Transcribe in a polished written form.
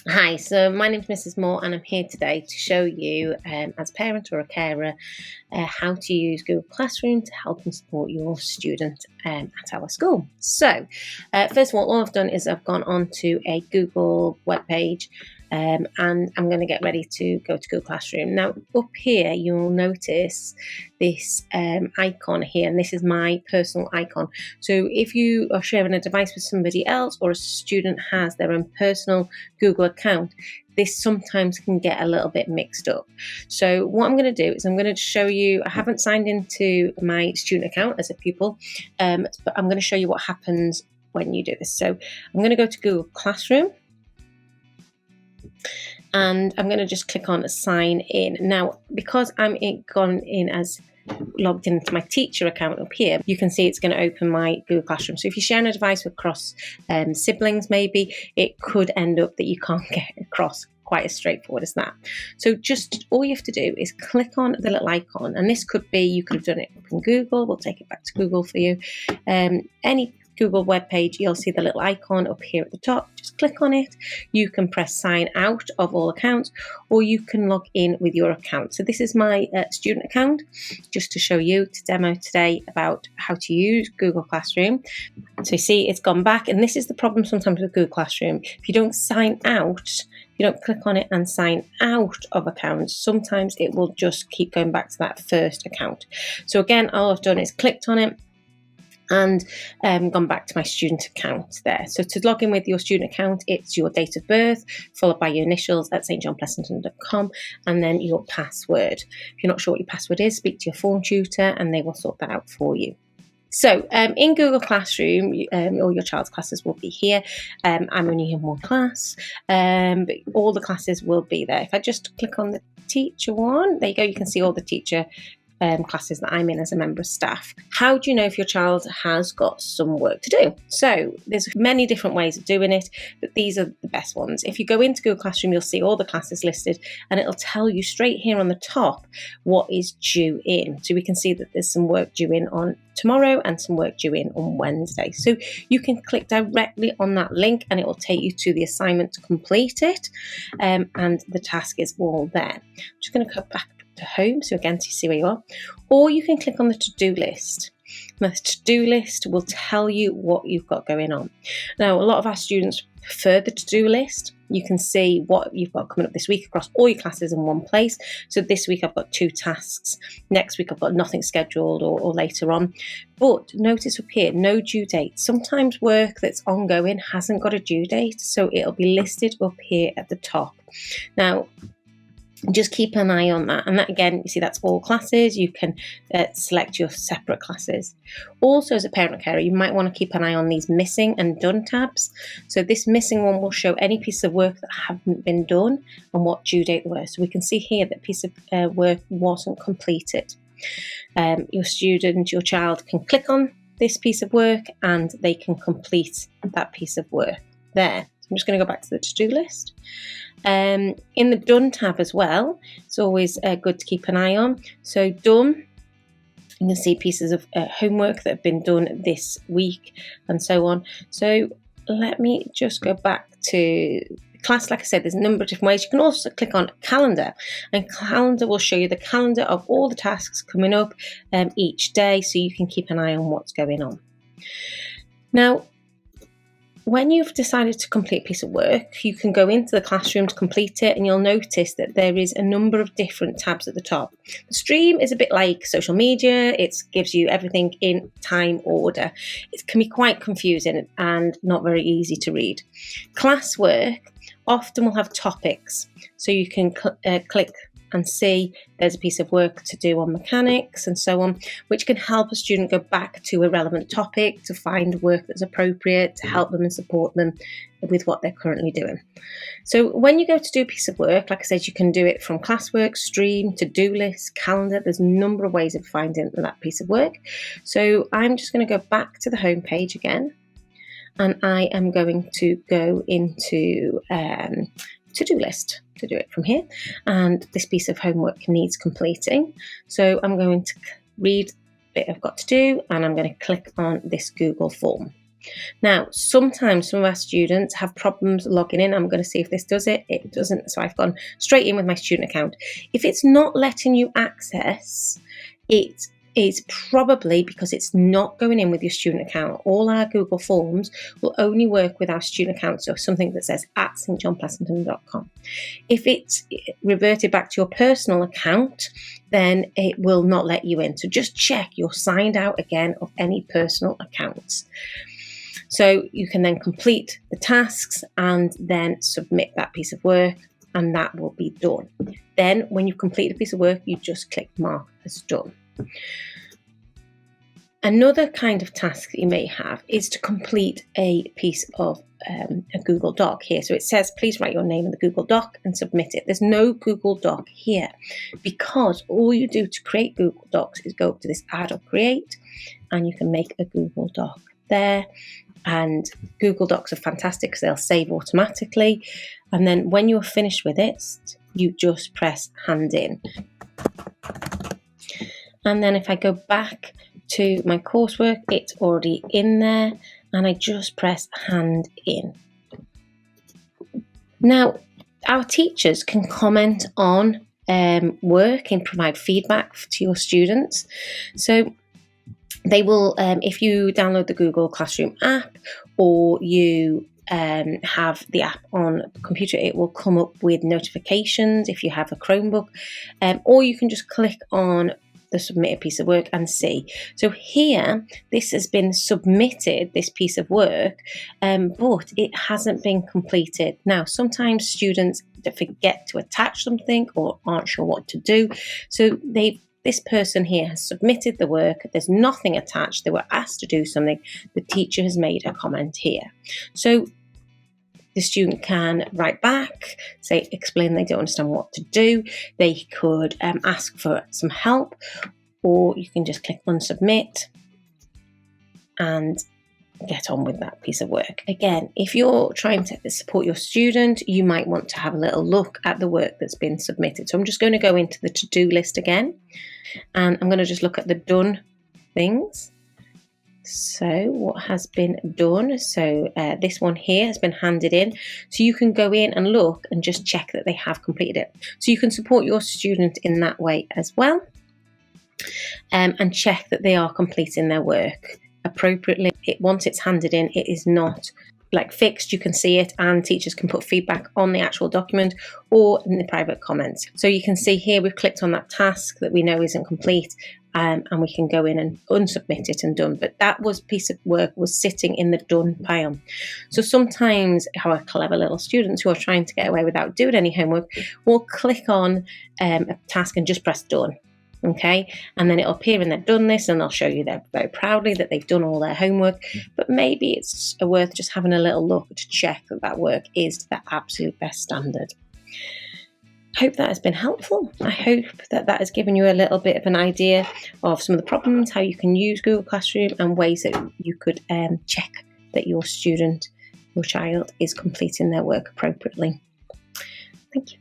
Hi, so my name's Mrs. Moore and I'm here today to show you, as a parent or a carer, how to use Google Classroom to help and support your student at our school. So, first of all I've done is I've gone onto a Google webpage and I'm going to get ready to go to Google Classroom. Now, up here you'll notice this icon here, and this is my personal icon. So if you are sharing a device with somebody else or a student has their own personal Google account, this sometimes can get a little bit mixed up. So what I'm going to do is I'm going to show you, I haven't signed into my student account as a pupil, but I'm going to show you what happens when you do this. So I'm going to go to Google Classroom, and I'm going to just click on sign in. Now, because I'm gone in as logged into my teacher account up here, you can see it's going to open my Google Classroom. So if you're sharing a device across siblings, maybe it could end up that you can't get across quite as straightforward as that. So just all you have to do is click on the little icon, and this could be, you could have done it from Google. We'll take it back to Google for you. Any Google web page, you'll see the little icon up here at the top. Just click on it. You can press sign out of all accounts, or you can log in with your account. So this is my student account, just to show you, to demo today about how to use Google Classroom. So you see it's gone back, and this is the problem sometimes with Google Classroom. If you don't sign out, you don't click on it and sign out of accounts, sometimes it will just keep going back to that first account. So again, all I've done is clicked on it and gone back to my student account there. So to log in with your student account, it's your date of birth, followed by your initials at stjohnplessington.com, and then your password. If you're not sure what your password is, speak to your form tutor and they will sort that out for you. So in Google Classroom, all your child's classes will be here. I'm only in one class, but all the classes will be there. If I just click on the teacher one, there you go, you can see all the teacher classes that I'm in as a member of staff. How do you know if your child has got some work to do? So there's many different ways of doing it, but these are the best ones. If you go into Google Classroom, you'll see all the classes listed, and it'll tell you straight here on the top what is due in. So we can see that there's some work due in on tomorrow and some work due in on Wednesday. So you can click directly on that link and it will take you to the assignment to complete it, and the task is all there. I'm just going to go back to home, so again, to see where you are, or you can click on the to-do list. The to-do list will tell you what you've got going on. Now, a lot of our students prefer the to-do list. You can see what you've got coming up this week across all your classes in one place. So this week I've got 2 tasks. Next week I've got nothing scheduled or later on. But notice up here, no due date. Sometimes work that's ongoing hasn't got a due date, so it'll be listed up here at the top. Now, just keep an eye on that, and that again, you see that's all classes. You can select your separate classes. Also, as a parent carer, you might want to keep an eye on these missing and done tabs. So this missing one will show any piece of work that haven't been done and what due date they were. So we can see here that piece of work wasn't completed. Your student, your child can click on this piece of work and they can complete that piece of work there. So I'm just going to go back to the to-do list. In the done tab as well, it's always good to keep an eye on. So done, you can see pieces of homework that have been done this week and so on. So let me just go back to class. Like I said, there's a number of different ways. You can also click on calendar, and calendar will show you the calendar of all the tasks coming up each day, so you can keep an eye on what's going on. Now, when you've decided to complete a piece of work, you can go into the classroom to complete it, and you'll notice that there is a number of different tabs at the top. The stream is a bit like social media. It gives you everything in time order. It can be quite confusing and not very easy to read. Classwork often will have topics, so you can click and see there's a piece of work to do on mechanics and so on, which can help a student go back to a relevant topic, to find work that's appropriate, to help them and support them with what they're currently doing. So when you go to do a piece of work, like I said, you can do it from classwork, stream, to-do list, calendar. There's a number of ways of finding that piece of work. So I'm just going to go back to the home page again, and I am going to go into to-do list to do it from here, and this piece of homework needs completing. So I'm going to read the bit I've got to do, and I'm going to click on this Google form. Now, sometimes some of our students have problems logging in. I'm going to see if this does it. It doesn't. So I've gone straight in with my student account. If it's not letting you access, it is probably because it's not going in with your student account. All our Google Forms will only work with our student account, so something that says at stjohnpleasanton.com. If it's reverted back to your personal account, then it will not let you in. So just check you're signed out again of any personal accounts. So you can then complete the tasks and then submit that piece of work, and that will be done. Then when you've completed a piece of work, you just click mark as done. Another kind of task that you may have is to complete a piece of a Google Doc here. So it says, please write your name in the Google Doc and submit it. There's no Google Doc here because all you do to create Google Docs is go up to this add or create, and you can make a Google Doc there. And Google Docs are fantastic because they'll save automatically. And then when you're finished with it, you just press hand in. And then if I go back to my coursework, it's already in there, and I just press hand in. Now, our teachers can comment on work and provide feedback to your students. So they will, if you download the Google Classroom app or you have the app on the computer, it will come up with notifications if you have a Chromebook, or you can just click on the submitted piece of work and see. So here, this has been submitted, this piece of work, but it hasn't been completed. Now, sometimes students forget to attach something or aren't sure what to do. So this person here has submitted the work. There's nothing attached. They were asked to do something. The teacher has made a comment here. So the student can write back, explain they don't understand what to do. They could ask for some help, or you can just click on submit and get on with that piece of work. Again, if you're trying to support your student, you might want to have a little look at the work that's been submitted. So I'm just going to go into the to-do list again, and I'm going to just look at the done things. So what has been done? So this one here has been handed in. So you can go in and look and just check that they have completed it. So you can support your student in that way as well, and check that they are completing their work appropriately. Once it's handed in, it is not fixed. You can see it, and teachers can put feedback on the actual document or in the private comments. So you can see here we've clicked on that task that we know isn't complete, and we can go in and unsubmit it and done. But that piece of work was sitting in the done pile. So sometimes our clever little students who are trying to get away without doing any homework will click on a task and just press done. Okay, and then it'll appear in their done list, and they'll show you there very proudly that they've done all their homework. But maybe it's worth just having a little look to check that work is to the absolute best standard. Hope that has been helpful. I hope that has given you a little bit of an idea of some of the problems, how you can use Google Classroom, and ways that you could check that your student, your child, is completing their work appropriately. Thank you.